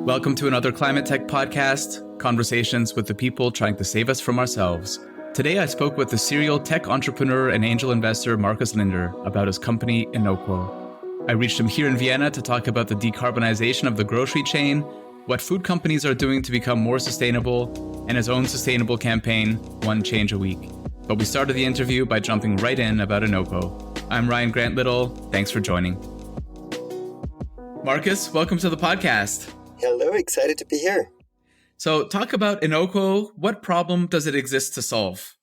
Welcome to another ClimateTech podcast, conversations with the people trying to save us from ourselves. Today I spoke with the serial tech entrepreneur and angel investor Markus Linder about his company Inoqo. I reached him here in Vienna to talk about the decarbonization of the grocery chain, what food companies are doing to become more sustainable, and his own sustainable campaign, One Change a Week. But we started the interview by jumping right in about Inoqo. I'm Ryan Grant Little. Thanks for joining. Markus, welcome to the podcast. Hello, excited to be here. So talk about Inoqo. What problem does it exist to solve?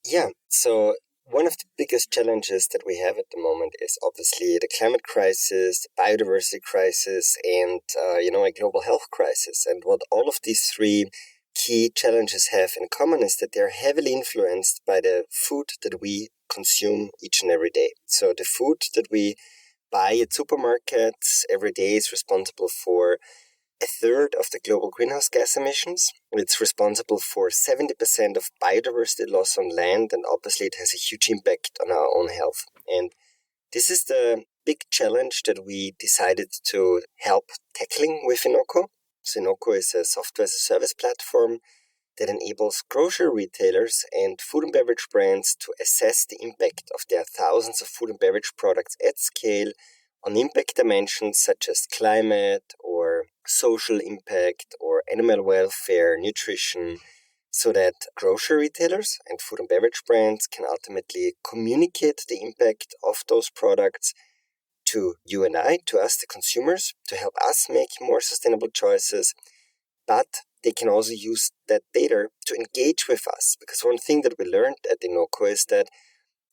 Yeah, so one of the biggest challenges that we have at the moment is obviously the climate crisis, the biodiversity crisis, and a global health crisis. And what all of these three key challenges have in common is that they're heavily influenced by the food that we consume each and every day. So the food that we buy at supermarkets every day is responsible for a third of the global greenhouse gas emissions. It's responsible for 70% of biodiversity loss on land, and obviously it has a huge impact on our own health. And this is the big challenge that we decided to help tackling with Inoqo. So Inoqo is a software as a service platform that enables grocery retailers and food and beverage brands to assess the impact of their thousands of food and beverage products at scale on impact dimensions such as climate or social impact or animal welfare, nutrition, so that grocery retailers and food and beverage brands can ultimately communicate the impact of those products to you and I, to us, the consumers, to help us make more sustainable choices. But they can also use that data to engage with us. Because one thing that we learned at Inoqo is that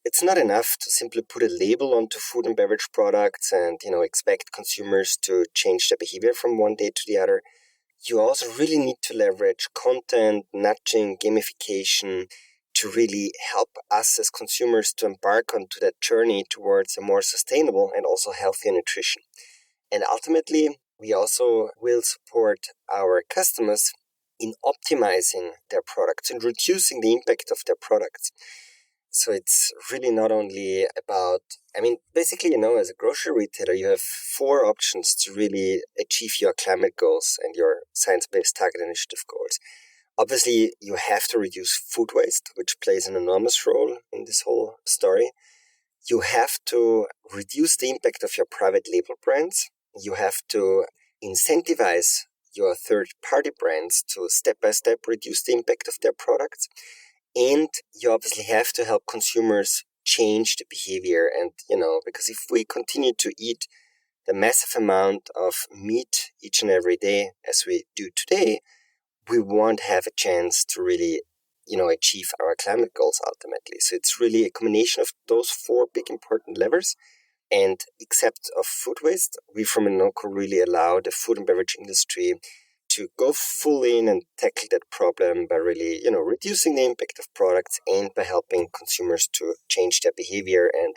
it's not enough to simply put a label onto food and beverage products and, expect consumers to change their behavior from one day to the other. You also really need to leverage content, nudging, gamification to really help us as consumers to embark onto that journey towards a more sustainable and also healthier nutrition. And ultimately, we also will support our customers in optimizing their products and reducing the impact of their products. So it's really not only about, basically, as a grocery retailer, you have 4 options to really achieve your climate goals and your science-based target initiative goals. Obviously, you have to reduce food waste, which plays an enormous role in this whole story. You have to reduce the impact of your private label brands. You have to incentivize your third-party brands to step-by-step reduce the impact of their products. And you obviously have to help consumers change the behavior. And, because if we continue to eat the massive amount of meat each and every day as we do today, we won't have a chance to really, achieve our climate goals ultimately. So it's really a combination of those 4 big important levers. And except of food waste, we from Inoqo really allow the food and beverage industry to go full in and tackle that problem by really, reducing the impact of products and by helping consumers to change their behavior and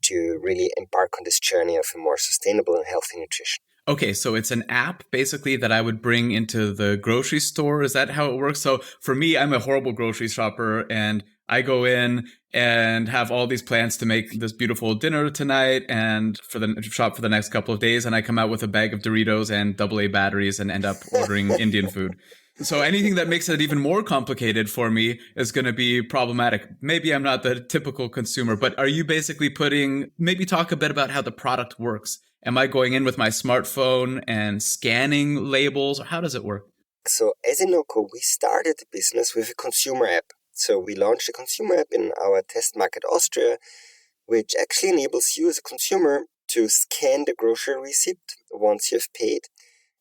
to really embark on this journey of a more sustainable and healthy nutrition. Okay, so it's an app basically that I would bring into the grocery store. Is that how it works? So for me, I'm a horrible grocery shopper and I go in and have all these plans to make this beautiful dinner tonight and shop for the next couple of days. And I come out with a bag of Doritos and AA batteries and end up ordering Indian food. So anything that makes it even more complicated for me is going to be problematic. Maybe I'm not the typical consumer, but are you basically maybe talk a bit about how the product works? Am I going in with my smartphone and scanning labels, or how does it work? So as Inoqo, we started the business with a consumer app. So we launched a consumer app in our test market, Austria, which actually enables you as a consumer to scan the grocery receipt once you've paid.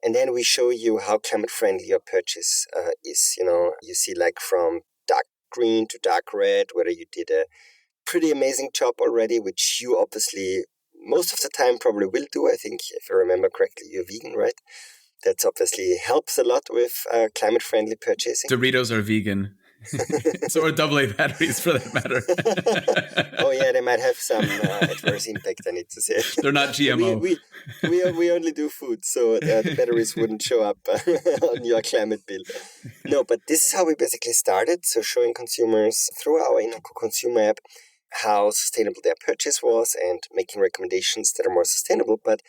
And then we show you how climate-friendly your purchase is. You see from dark green to dark red, whether you did a pretty amazing job already, which you obviously most of the time probably will do. I think, if I remember correctly, you're vegan, right? That obviously helps a lot with climate-friendly purchasing. Doritos are vegan. So are AA batteries for that matter. Oh yeah, they might have some adverse impact, I need to say. They're not GMO. We only do food, so the batteries wouldn't show up on your climate bill. No, but this is how we basically started. So showing consumers through our Inoqo consumer app how sustainable their purchase was and making recommendations that are more sustainable. But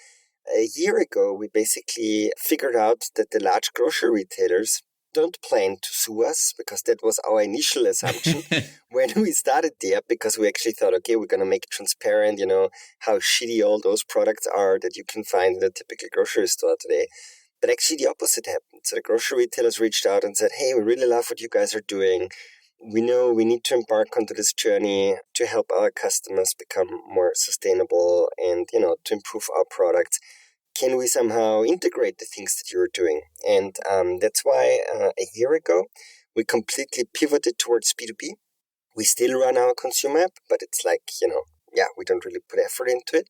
A year ago, we basically figured out that the large grocery retailers don't plan to sue us, because that was our initial assumption when we started there, because we actually thought, okay, we're going to make it transparent, how shitty all those products are that you can find in a typical grocery store today. But actually the opposite happened. So the grocery retailers reached out and said, hey, we really love what you guys are doing. We know we need to embark onto this journey to help our customers become more sustainable and, to improve our products. Can we somehow integrate the things that you're doing? And that's why a year ago, we completely pivoted towards B2B. We still run our consumer app, but it's like, we don't really put effort into it.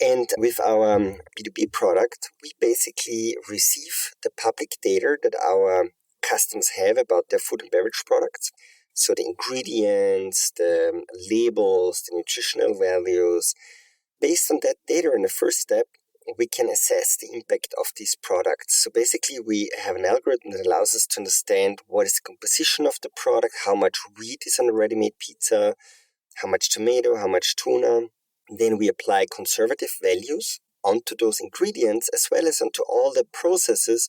And with our B2B product, we basically receive the public data that our customers have about their food and beverage products. So the ingredients, the labels, the nutritional values. Based on that data in the first step, we can assess the impact of these products. So basically, we have an algorithm that allows us to understand what is the composition of the product, how much wheat is on a ready-made pizza, how much tomato, how much tuna. Then we apply conservative values onto those ingredients, as well as onto all the processes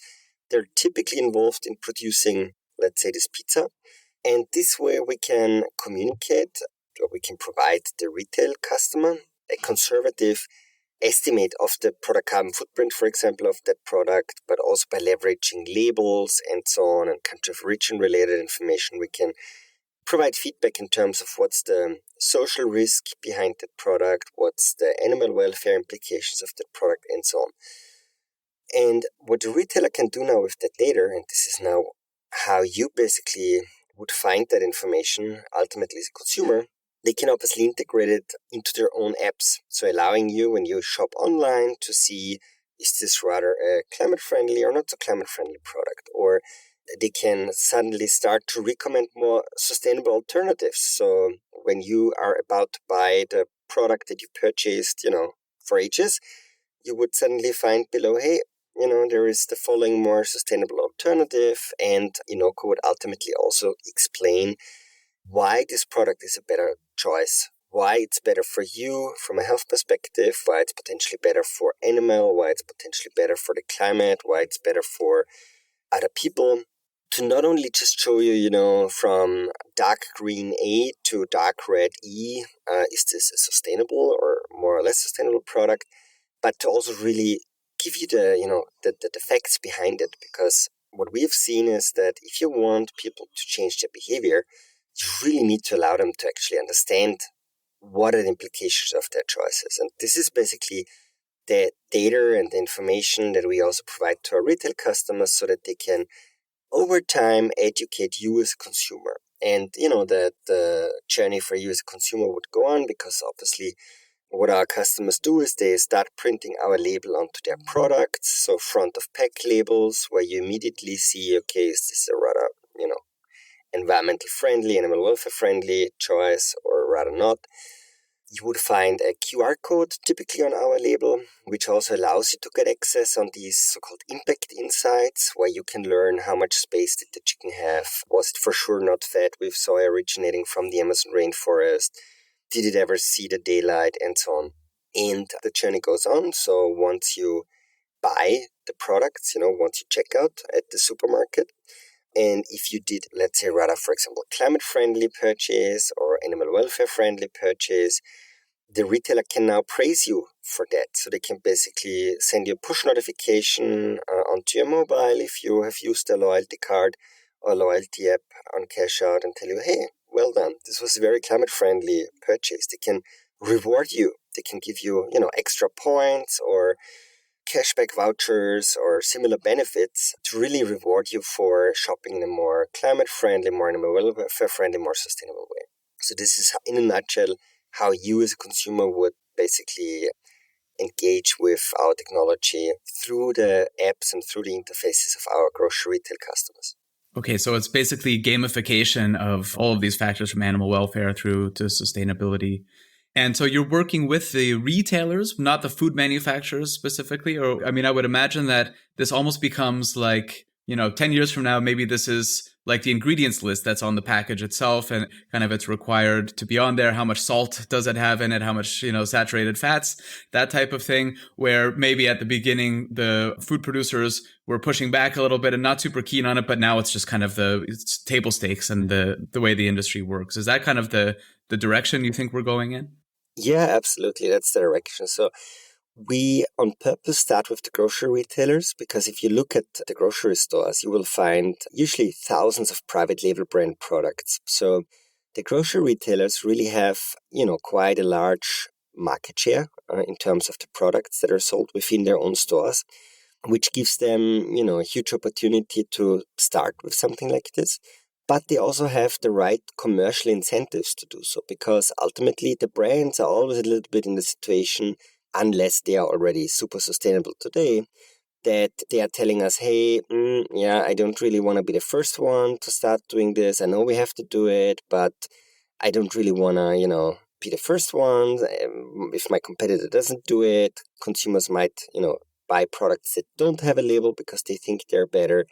that are typically involved in producing, let's say, this pizza. And this way we can communicate, or we can provide the retail customer a conservative estimate of the product carbon footprint, for example, of that product, but also by leveraging labels and so on and country of origin related information, we can provide feedback in terms of what's the social risk behind that product, what's the animal welfare implications of that product, and so on. And what the retailer can do now with that data, and this is now how you basically would find that information ultimately as a consumer, they can obviously integrate it into their own apps. So allowing you, when you shop online, to see, is this rather a climate-friendly or not so climate-friendly product? Or they can suddenly start to recommend more sustainable alternatives. So when you are about to buy the product that you purchased, for ages, you would suddenly find below, hey, there is the following more sustainable alternative. And Inoqo would ultimately also explain why this product is a better choice, why it's better for you from a health perspective, why it's potentially better for animal, why it's potentially better for the climate, why it's better for other people. To not only just show you, from dark green A to dark red E, is this a sustainable or more or less sustainable product, but to also really give you the facts behind it. Because what we have seen is that if you want people to change their behavior, you really need to allow them to actually understand what are the implications of their choices. And this is basically the data and the information that we also provide to our retail customers so that they can, over time, educate you as a consumer. And, that the journey for you as a consumer would go on, because obviously what our customers do is they start printing our label onto their products. So front of pack labels, where you immediately see, okay, is this a rather, environmental friendly, animal welfare friendly choice, or rather not. You would find a QR code typically on our label, which also allows you to get access on these so-called impact insights, where you can learn how much space did the chicken have, was it for sure not fed with soy originating from the Amazon rainforest, did it ever see the daylight, and so on. And the journey goes on. So once you buy the products, once you check out at the supermarket, and if you did, let's say, rather, for example, climate-friendly purchase or animal welfare-friendly purchase, the retailer can now praise you for that. So they can basically send you a push notification onto your mobile if you have used a loyalty card or loyalty app on cash out, and tell you, hey, well done. This was a very climate-friendly purchase. They can reward you. They can give you, extra points or cashback vouchers or similar benefits to really reward you for shopping in a more climate-friendly, more animal welfare-friendly, more sustainable way. So this is, in a nutshell, how you as a consumer would basically engage with our technology through the apps and through the interfaces of our grocery retail customers. Okay, so it's basically gamification of all of these factors, from animal welfare through to sustainability. And so you're working with the retailers, not the food manufacturers specifically? Or, I would imagine that this almost becomes like, 10 years from now, maybe this is like the ingredients list that's on the package itself, and kind of it's required to be on there. How much salt does it have in it? How much, saturated fats, that type of thing, where maybe at the beginning, the food producers were pushing back a little bit and not super keen on it, but now it's just kind of it's table stakes and the way the industry works. Is that kind of the direction you think we're going in? Yeah, absolutely. That's the direction. So we on purpose start with the grocery retailers because if you look at the grocery stores, you will find usually thousands of private label brand products. So the grocery retailers really have, quite a large market share in terms of the products that are sold within their own stores, which gives them, a huge opportunity to start with something like this. But they also have the right commercial incentives to do so because ultimately the brands are always a little bit in the situation, unless they are already super sustainable today, that they are telling us, hey, I don't really want to be the first one to start doing this. I know we have to do it, but I don't really want to, be the first one. If my competitor doesn't do it, consumers might, buy products that don't have a label because they think they're better.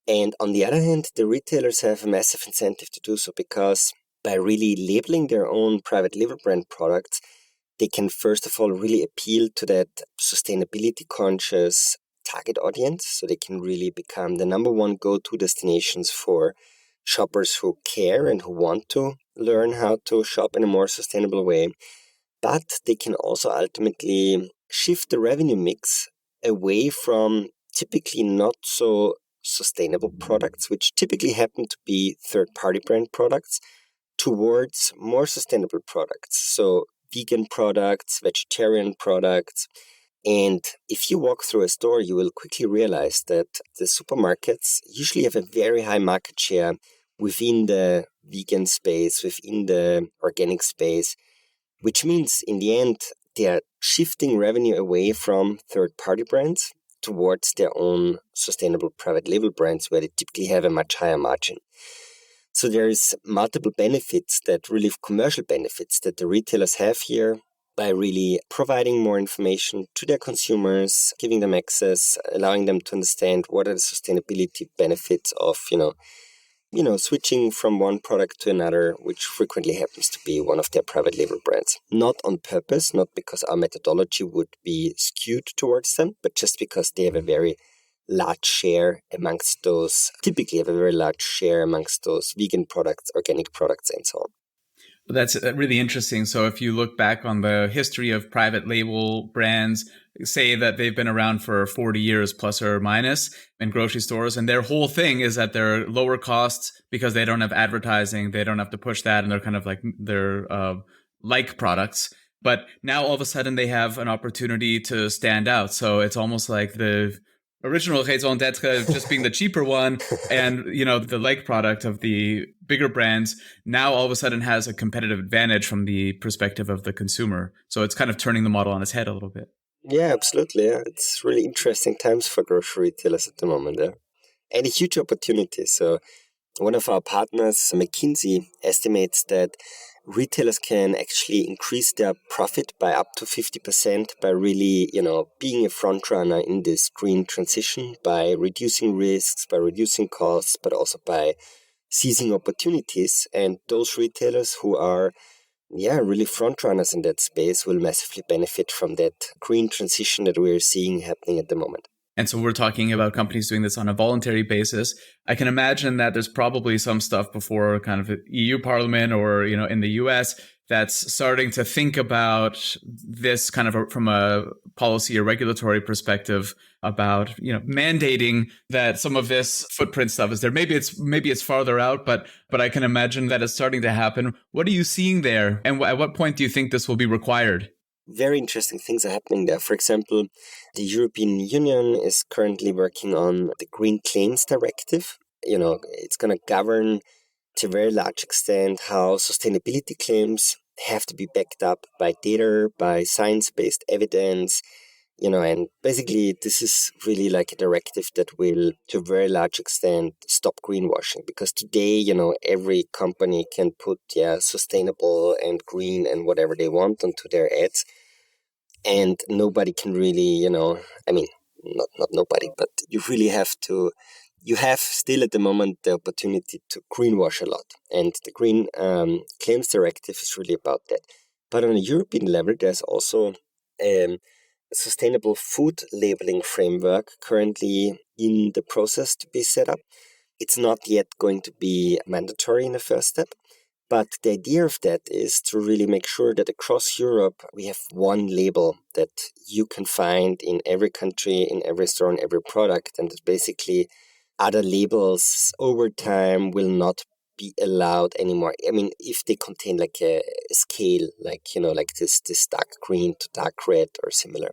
And on the other hand, the retailers have a massive incentive to do so because by really labeling their own private label brand products, they can first of all really appeal to that sustainability conscious target audience. So they can really become the number one go-to destinations for shoppers who care and who want to learn how to shop in a more sustainable way. But they can also ultimately shift the revenue mix away from typically not so sustainable products, which typically happen to be third-party brand products, towards more sustainable products. So vegan products, vegetarian products. And if you walk through a store, you will quickly realize that the supermarkets usually have a very high market share within the vegan space, within the organic space, which means in the end, they are shifting revenue away from third-party brands towards their own sustainable private label brands where they typically have a much higher margin. So there's multiple benefits commercial benefits that the retailers have here by really providing more information to their consumers, giving them access, allowing them to understand what are the sustainability benefits of, switching from one product to another, which frequently happens to be one of their private label brands. Not on purpose, not because our methodology would be skewed towards them, but just because they have a very large share amongst those, typically have a very large share amongst those vegan products, organic products, and so on. That's really interesting. So if you look back on the history of private label brands, say that they've been around for 40 years plus or minus in grocery stores, and their whole thing is that they're lower costs because they don't have advertising, they don't have to push that, and they're kind of like they're like products. But now all of a sudden they have an opportunity to stand out. So it's almost like the original raison d'etre just being the cheaper one, and the like product of the bigger brands now all of a sudden has a competitive advantage from the perspective of the consumer. So it's kind of turning the model on its head a little bit. Yeah, absolutely. Yeah. It's really interesting times for grocery retailers at the moment. Yeah. And a huge opportunity. So one of our partners, McKinsey, estimates that retailers can actually increase their profit by up to 50% by really, being a front runner in this green transition, by reducing risks, by reducing costs, but also by seizing opportunities. And those retailers who are, really front runners in that space will massively benefit from that green transition that we're seeing happening at the moment. And so we're talking about companies doing this on a voluntary basis. I can imagine that there's probably some stuff before kind of EU Parliament or, in the US that's starting to think about this kind of from a policy or regulatory perspective about, mandating that some of this footprint stuff is there. Maybe it's farther out, but I can imagine that it's starting to happen. What are you seeing there? And at what point do you think this will be required? Very interesting things are happening there. For example, the European Union is currently working on the Green Claims Directive. It's going to govern to a very large extent how sustainability claims have to be backed up by data, by science-based evidence, and basically this is really like a directive that will, to a very large extent, stop greenwashing. Because today, every company can put, sustainable and green and whatever they want onto their ads. And nobody can really, not nobody, but you really have to you have still at the moment the opportunity to greenwash a lot. And the Green Claims Directive is really about that. But on a European level, there's also a sustainable food labeling framework currently in the process to be set up. It's not yet going to be mandatory in the first step. But the idea of that is to really make sure that across Europe, we have one label that you can find in every country, in every store, in every product. And that basically other labels over time will not be allowed anymore. I mean, if they contain like a scale, like, like this dark green to dark red or similar.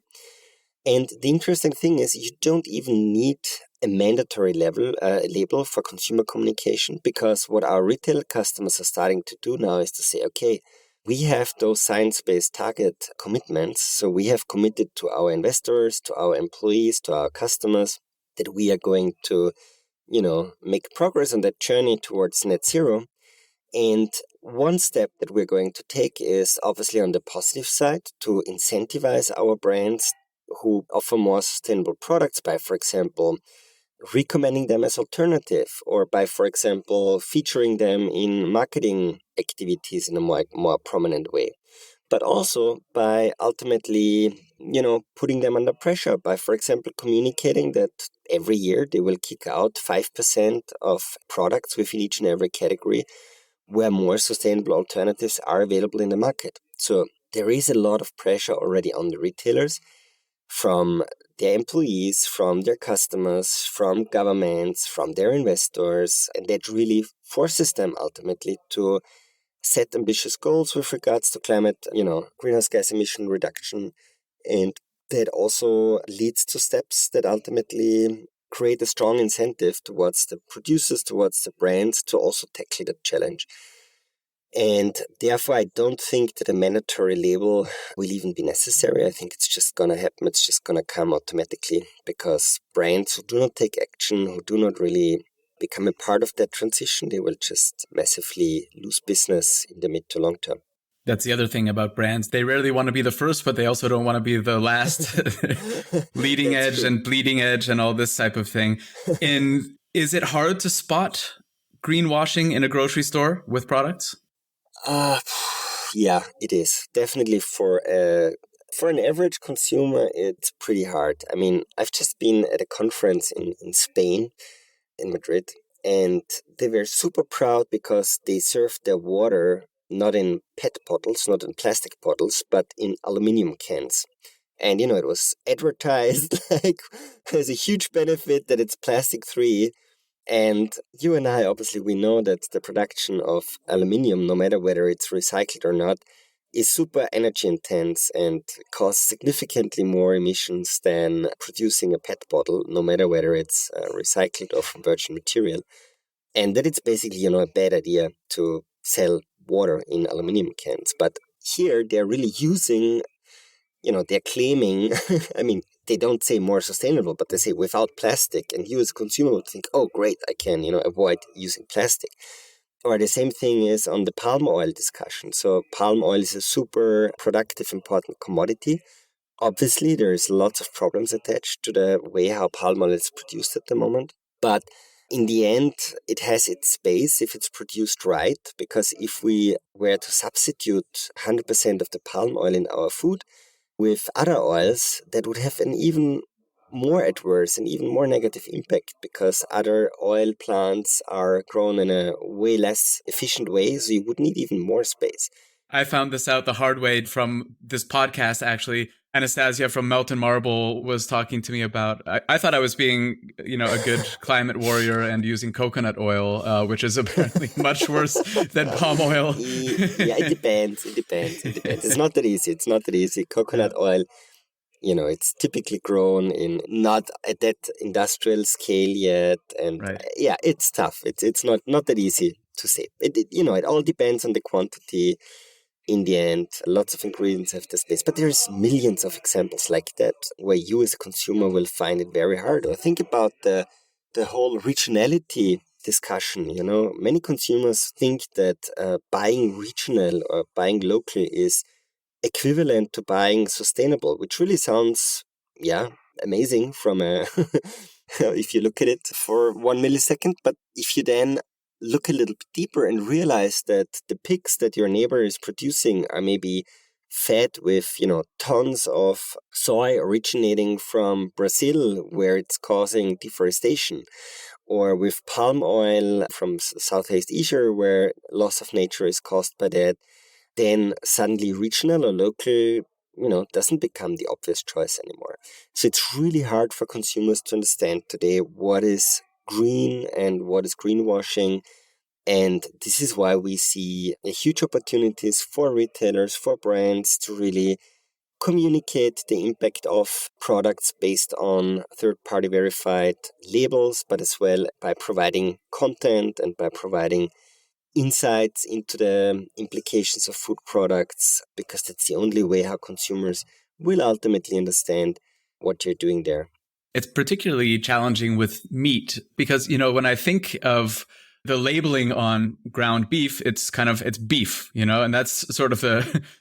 And the interesting thing is you don't even need a mandatory label for consumer communication, because what our retail customers are starting to do now is to say, okay, we have those science-based target commitments. So we have committed to our investors, to our employees, to our customers that we are going to, make progress on that journey towards net zero. And one step that we're going to take is obviously on the positive side to incentivize our brands who offer more sustainable products by, for example, recommending them as alternative, or by, for example, featuring them in marketing activities in a more prominent way. But also by ultimately, putting them under pressure by, for example, communicating that every year they will kick out 5% of products within each and every category where more sustainable alternatives are available in the market. So there is a lot of pressure already on the retailers from their employees, from their customers, from governments, from their investors, and that really forces them ultimately to set ambitious goals with regards to climate, greenhouse gas emission reduction. And that also leads to steps that ultimately create a strong incentive towards the producers, towards the brands to also tackle that challenge. And therefore, I don't think that a mandatory label will even be necessary. I think it's just going to happen. It's just going to come automatically, because brands who do not take action, who do not really become a part of that transition, they will just massively lose business in the mid to long term. That's the other thing about brands. They rarely want to be the first, but they also don't want to be the last. Leading edge true. And bleeding edge and all this type of thing. Is it hard to spot greenwashing in a grocery store with products? Yeah, it is. Definitely for an average consumer, it's pretty hard. I mean, I've just been at a conference in Spain, in Madrid, and they were super proud because they served their water not in PET bottles, not in plastic bottles, but in aluminum cans. And, it was advertised like there's a huge benefit that it's plastic free. And you and I, obviously, we know that the production of aluminium, no matter whether it's recycled or not, is super energy intense and causes significantly more emissions than producing a PET bottle, no matter whether it's recycled or from virgin material. And that it's basically, a bad idea to sell water in aluminium cans. But here they're really using, they're claiming, I mean, they don't say more sustainable, but they say without plastic. And you as a consumer would think, oh, great, I can, avoid using plastic. Or the same thing is on the palm oil discussion. So palm oil is a super productive, important commodity. Obviously, there's lots of problems attached to the way how palm oil is produced at the moment. But in the end, it has its space if it's produced right. Because if we were to substitute 100% of the palm oil in our food with other oils, that would have an even more adverse and even more negative impact, because other oil plants are grown in a way less efficient way, so you would need even more space. I found this out the hard way from this podcast, actually. Anastasia from Melton Marble was talking to me about, I thought I was being, a good climate warrior and using coconut oil, which is apparently much worse than palm oil. Yeah, it depends. It's not that easy. Coconut oil, it's typically grown in not at that industrial scale yet. And right. Yeah, it's tough. It's not that easy to say. It all depends on the quantity. In the end, lots of ingredients have the space, but there's millions of examples like that where you as a consumer will find it very hard. Or think about the whole regionality discussion. Many consumers think that buying regional or buying local is equivalent to buying sustainable, which really sounds, amazing from a if you look at it for 1 millisecond. But if you then look a little bit deeper and realize that the pigs that your neighbor is producing are maybe fed with, tons of soy originating from Brazil, where it's causing deforestation, or with palm oil from Southeast Asia, where loss of nature is caused by that, then suddenly regional or local, doesn't become the obvious choice anymore. So it's really hard for consumers to understand today what is green and what is greenwashing. And this is why we see a huge opportunities for retailers, for brands to really communicate the impact of products based on third-party verified labels, but as well by providing content and by providing insights into the implications of food products, because that's the only way how consumers will ultimately understand what you're doing there. It's particularly challenging with meat because, when I think of the labeling on ground beef, it's beef, and that's sort of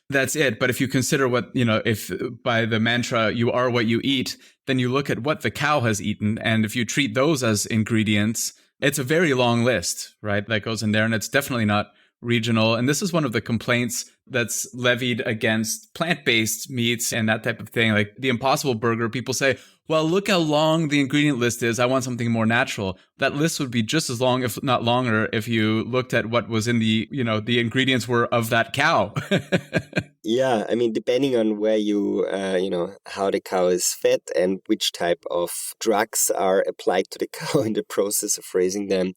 that's it. But if you consider what, if by the mantra, you are what you eat, then you look at what the cow has eaten. And if you treat those as ingredients, it's a very long list, right? That goes in there. And it's definitely not regional. And this is one of the complaints that's levied against plant-based meats and that type of thing. Like the Impossible Burger, people say, well, look how long the ingredient list is. I want something more natural. That list would be just as long, if not longer, if you looked at what was in the, the ingredients were of that cow. Yeah, I mean, depending on where you, how the cow is fed and which type of drugs are applied to the cow in the process of raising them.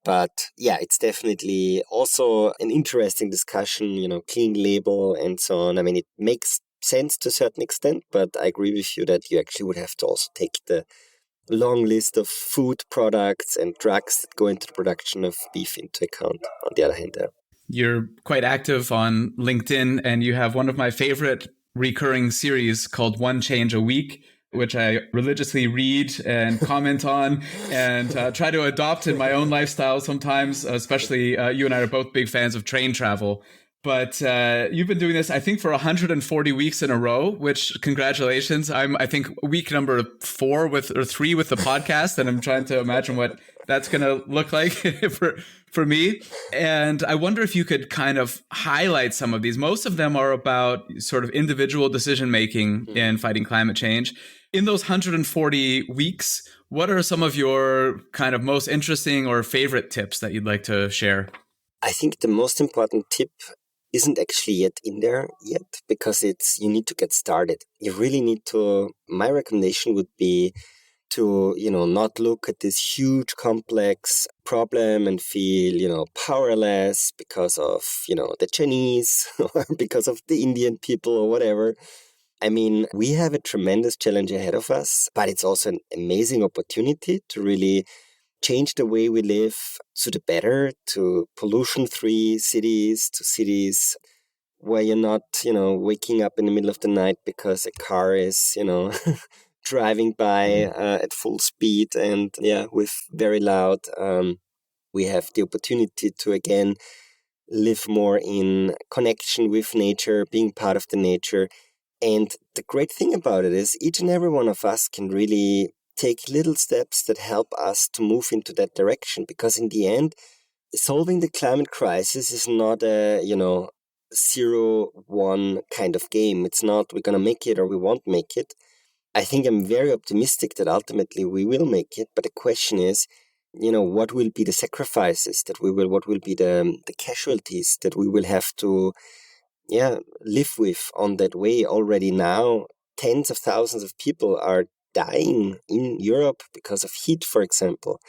But yeah, it's definitely also an interesting discussion, clean label and so on. I mean, it makes sense to a certain extent, but I agree with you that you actually would have to also take the long list of food products and drugs that go into the production of beef into account, on the other hand. You're quite active on LinkedIn, and you have one of my favorite recurring series called One Change a Week, which I religiously read and comment on and try to adopt in my own lifestyle sometimes, especially you and I are both big fans of train travel. But you've been doing this, I think, for 140 weeks in a row, which congratulations. I think, week number 3 with the podcast, and I'm trying to imagine what that's going to look like for me. And I wonder if you could kind of highlight some of these. Most of them are about sort of individual decision making in fighting climate change. In those 140 weeks, what are some of your kind of most interesting or favorite tips that you'd like to share? I think the most important tip isn't actually yet in there yet, because you need to get started. You really need to, my recommendation would be to, not look at this huge complex problem and feel, powerless because of, the Chinese or because of the Indian people or whatever. I mean, we have a tremendous challenge ahead of us, but it's also an amazing opportunity to really change the way we live to the better, to pollution-free cities, to cities where you're not, waking up in the middle of the night because a car is, driving by at full speed and, with very loud. We have the opportunity to, again, live more in connection with nature, being part of the nature. And the great thing about it is each and every one of us can really take little steps that help us to move into that direction. Because in the end, solving the climate crisis is not a, 0-1 kind of game. It's not we're going to make it or we won't make it. I think I'm very optimistic that ultimately we will make it. But the question is, what will be the sacrifices what will be the casualties that we will have to live with on that way. Already now, tens of thousands of people are dying in Europe because of heat, for example.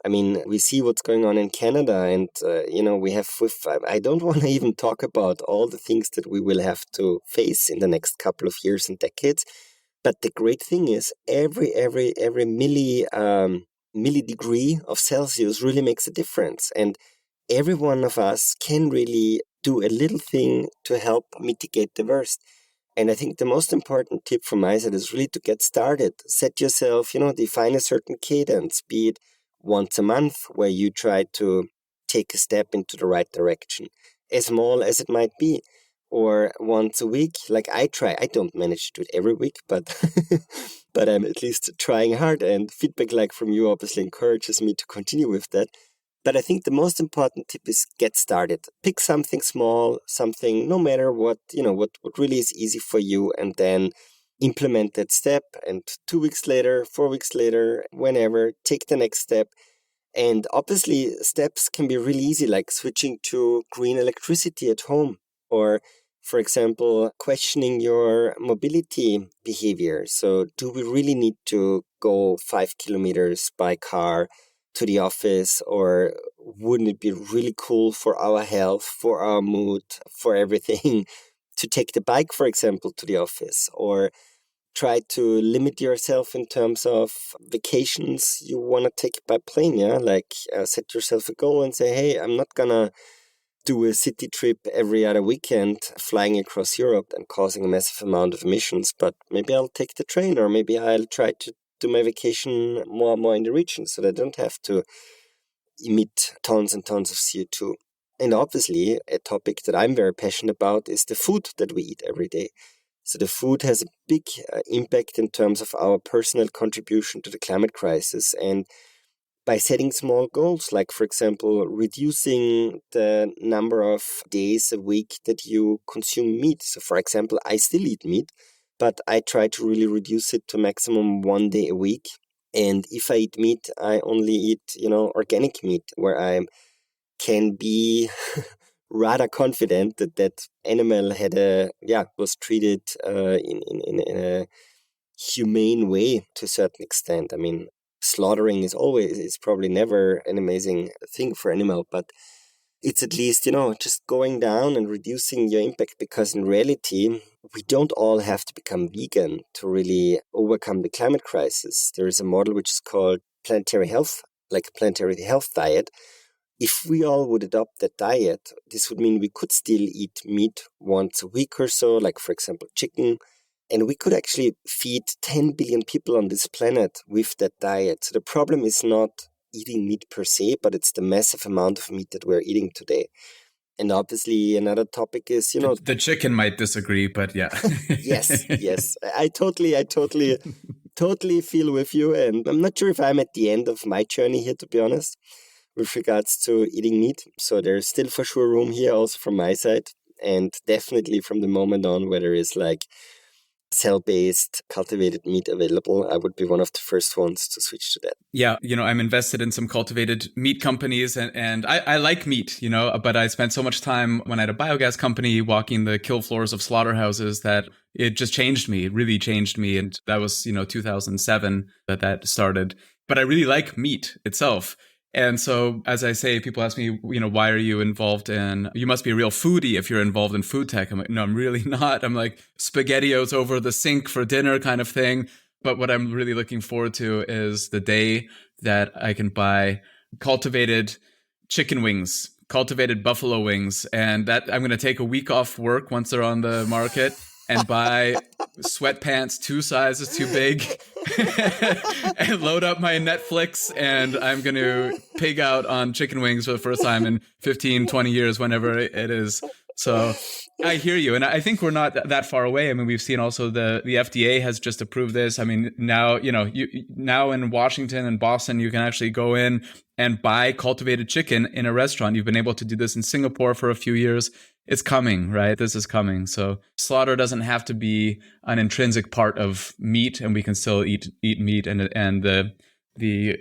I mean, we see what's going on in Canada, and, we have, I don't want to even talk about all the things that we will have to face in the next couple of years and decades. But the great thing is every milli degree of Celsius really makes a difference. And every one of us can really do a little thing to help mitigate the worst. And I think the most important tip from my side is really to get started. Set yourself, define a certain cadence, be it once a month where you try to take a step into the right direction, as small as it might be. or once a week. Like I try, I don't manage to do it every week, but but I'm at least trying hard, and feedback like from you obviously encourages me to continue with that. But I think the most important tip is get started. Pick something small, something no matter what, what really is easy for you, and then implement that step. And 2 weeks later, 4 weeks later, whenever, take the next step. And obviously, steps can be really easy, like switching to green electricity at home, or, for example, questioning your mobility behavior. So, do we really need to go 5 kilometers by car to the office, or wouldn't it be really cool for our health, for our mood, for everything to take the bike, for example, to the office? Or try to limit yourself in terms of vacations you want to take by plane, yeah? Like set yourself a goal and say, hey, I'm not gonna do a city trip every other weekend flying across Europe and causing a massive amount of emissions, but maybe I'll take the train, or maybe I'll try to do my vacation more in the region so that I don't have to emit tons and tons of CO2. And obviously, a topic that I'm very passionate about is the food that we eat every day. So the food has a big impact in terms of our personal contribution to the climate crisis. And by setting small goals, like, for example, reducing the number of days a week that you consume meat. So, for example, I still eat meat, but I try to really reduce it to maximum 1 day a week. And if I eat meat, I only eat, organic meat, where I can be rather confident that that animal was treated in a humane way to a certain extent. I mean, slaughtering is probably never an amazing thing for animal, but it's at least, just going down and reducing your impact, because in reality, we don't all have to become vegan to really overcome the climate crisis. There is a model which is called planetary health, like planetary health diet. If we all would adopt that diet, this would mean we could still eat meat once a week or so, like, for example, chicken. And we could actually feed 10 billion people on this planet with that diet. So the problem is not eating meat per se, but it's the massive amount of meat that we're eating today. And obviously, another topic is, the chicken might disagree, but yeah. Yes. I totally feel with you. And I'm not sure if I'm at the end of my journey here, to be honest, with regards to eating meat. So there's still for sure room here also from my side. And definitely from the moment on where there is like cell-based cultivated meat available, I would be one of the first ones to switch to that. Yeah, I'm invested in some cultivated meat companies, and I like meat, but I spent so much time when I had a biogas company walking the kill floors of slaughterhouses that it just changed me. It really changed me. And that was, 2007 that started. But I really like meat itself. And so, as I say, people ask me, why are you involved in, you must be a real foodie if you're involved in food tech. I'm like, no, I'm really not. I'm like SpaghettiOs over the sink for dinner kind of thing. But what I'm really looking forward to is the day that I can buy cultivated chicken wings, cultivated buffalo wings, and that I'm going to take a week off work once they're on the market and buy sweatpants 2 sizes too big and load up my Netflix, and I'm going to pig out on chicken wings for the first time in 15, 20 years, whenever it is. So I hear you. And I think we're not that far away. I mean, we've seen also the FDA has just approved this. I mean, now, now in Washington and Boston, you can actually go in and buy cultivated chicken in a restaurant. You've been able to do this in Singapore for a few years. It's coming, right? This is coming. So slaughter doesn't have to be an intrinsic part of meat, and we can still eat meat, and the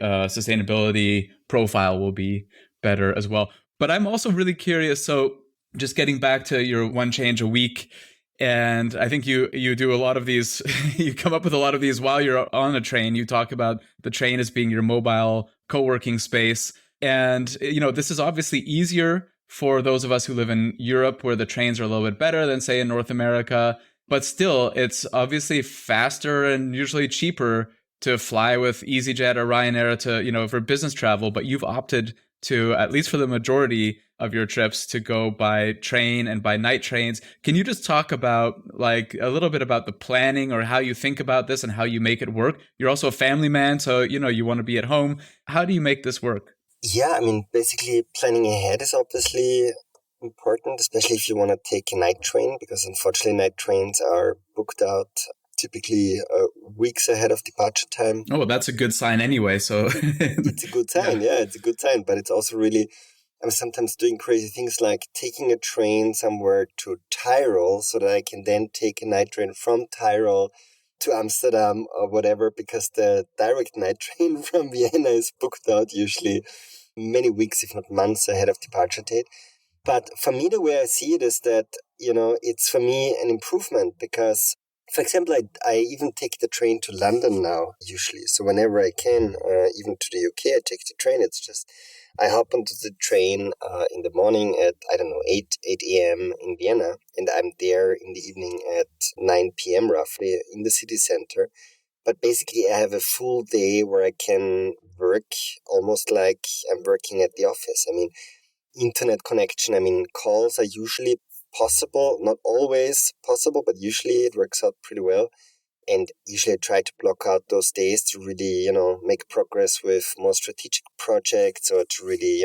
sustainability profile will be better as well. But I'm also really curious. So just getting back to your one change a week, and I think you do a lot of these, you come up with a lot of these while you're on a train. You talk about the train as being your mobile co-working space. And, this is obviously easier for those of us who live in Europe, where the trains are a little bit better than, say, in North America. But still, it's obviously faster and usually cheaper to fly with EasyJet or Ryanair to, for business travel. But you've opted to, at least for the majority of your trips, to go by train and by night trains. Can you just talk about like a little bit about the planning, or how you think about this and how you make it work? You're also a family man, so, you want to be at home. How do you make this work? Yeah, I mean, basically planning ahead is obviously important, especially if you want to take a night train, because unfortunately night trains are booked out typically weeks ahead of departure time. Oh, that's a good sign anyway. So it's a good sign. Yeah, it's a good sign. But it's also really, I'm sometimes doing crazy things like taking a train somewhere to Tyrol so that I can then take a night train from Tyrol to Amsterdam or whatever, because the direct night train from Vienna is booked out usually many weeks, if not months ahead of departure date. But for me, the way I see it is that, it's for me an improvement because, for example, I even take the train to London now, usually. So whenever I can, even to the UK, I take the train. It's just, I hop onto the train in the morning at, 8 a.m. in Vienna, and I'm there in the evening at 9 p.m. roughly in the city center. But basically, I have a full day where I can work almost like I'm working at the office. I mean, internet connection, calls are usually possible, not always possible, but usually it works out pretty well. And usually I try to block out those days to really, make progress with more strategic projects or to really,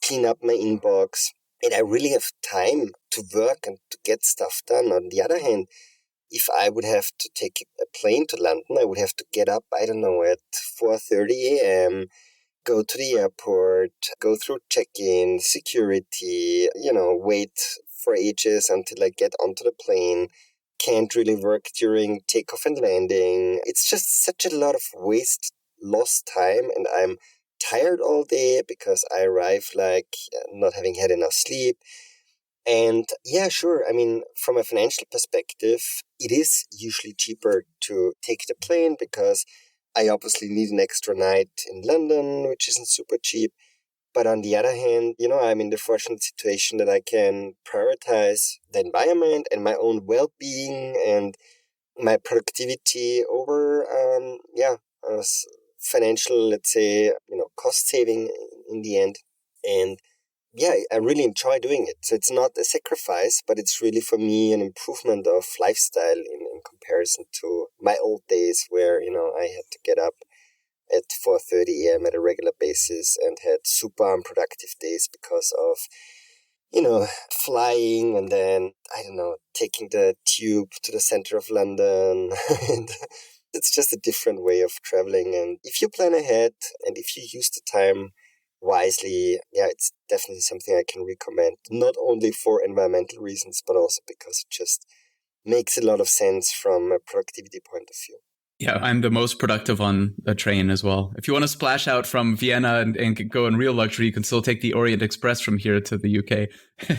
clean up my inbox. And I really have time to work and to get stuff done. On the other hand, if I would have to take a plane to London, I would have to get up, at 4:30 a.m., go to the airport, go through check-in, security, wait for ages until I get onto the plane, can't really work during takeoff and landing. It's just such a lot of lost time, and I'm tired all day because I arrive not having had enough sleep. And yeah, sure. From a financial perspective, it is usually cheaper to take the plane because I obviously need an extra night in London, which isn't super cheap. But on the other hand, I'm in the fortunate situation that I can prioritize the environment and my own well-being and my productivity over, financial, let's say, cost saving in the end. And yeah, I really enjoy doing it. So it's not a sacrifice, but it's really for me an improvement of lifestyle in comparison to my old days where, I had to get up at 4:30 a.m. at a regular basis and had super unproductive days because of, flying and then, taking the tube to the center of London. And it's just a different way of traveling. And if you plan ahead and if you use the time wisely, yeah, it's definitely something I can recommend, not only for environmental reasons, but also because it just makes a lot of sense from a productivity point of view. Yeah, I'm the most productive on a train as well. If you want to splash out from Vienna and go in real luxury, you can still take the Orient Express from here to the UK.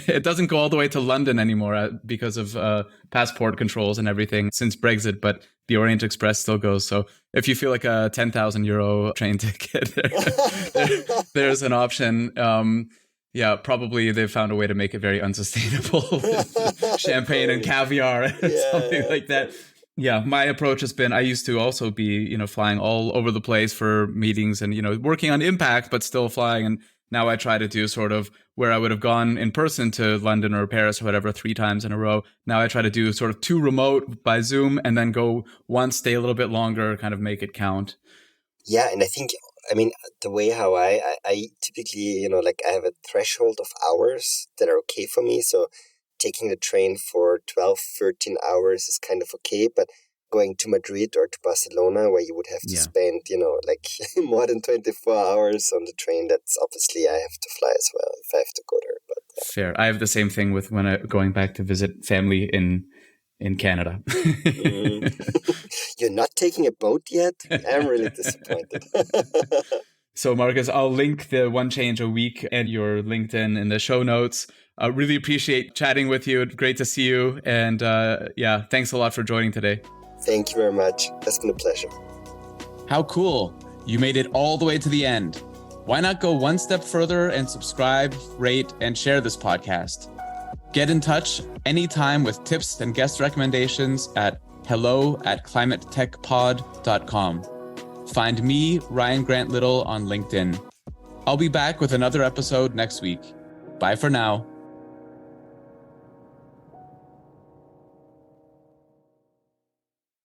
It doesn't go all the way to London anymore because of passport controls and everything since Brexit, but the Orient Express still goes. So if you feel like a 10,000 euro train ticket, there's an option. Yeah, probably they've found a way to make it very unsustainable. Champagne and caviar and something like that. Yeah, my approach has been, I used to also be, flying all over the place for meetings and, working on impact, but still flying. And now I try to do sort of where I would have gone in person to London or Paris or whatever 3 times in a row. Now I try to do sort of 2 remote by Zoom and then go once, stay a little bit longer, kind of make it count. Yeah, and I think, the way how I typically, I have a threshold of hours that are okay for me. So taking the train for 12, 13 hours is kind of okay, but going to Madrid or to Barcelona where you would have to spend, more than 24 hours on the train, that's obviously I have to fly as well if I have to go there. But fair. I have the same thing with when I'm going back to visit family in Canada. You're not taking a boat yet? I'm really disappointed. So Markus, I'll link the One Change a Week and your LinkedIn in the show notes. I really appreciate chatting with you. Great to see you. And thanks a lot for joining today. Thank you very much. It's been a pleasure. How cool. You made it all the way to the end. Why not go one step further and subscribe, rate, and share this podcast? Get in touch anytime with tips and guest recommendations at hello@climatetechpod.com. Find me, Ryan Grant Little, on LinkedIn. I'll be back with another episode next week. Bye for now.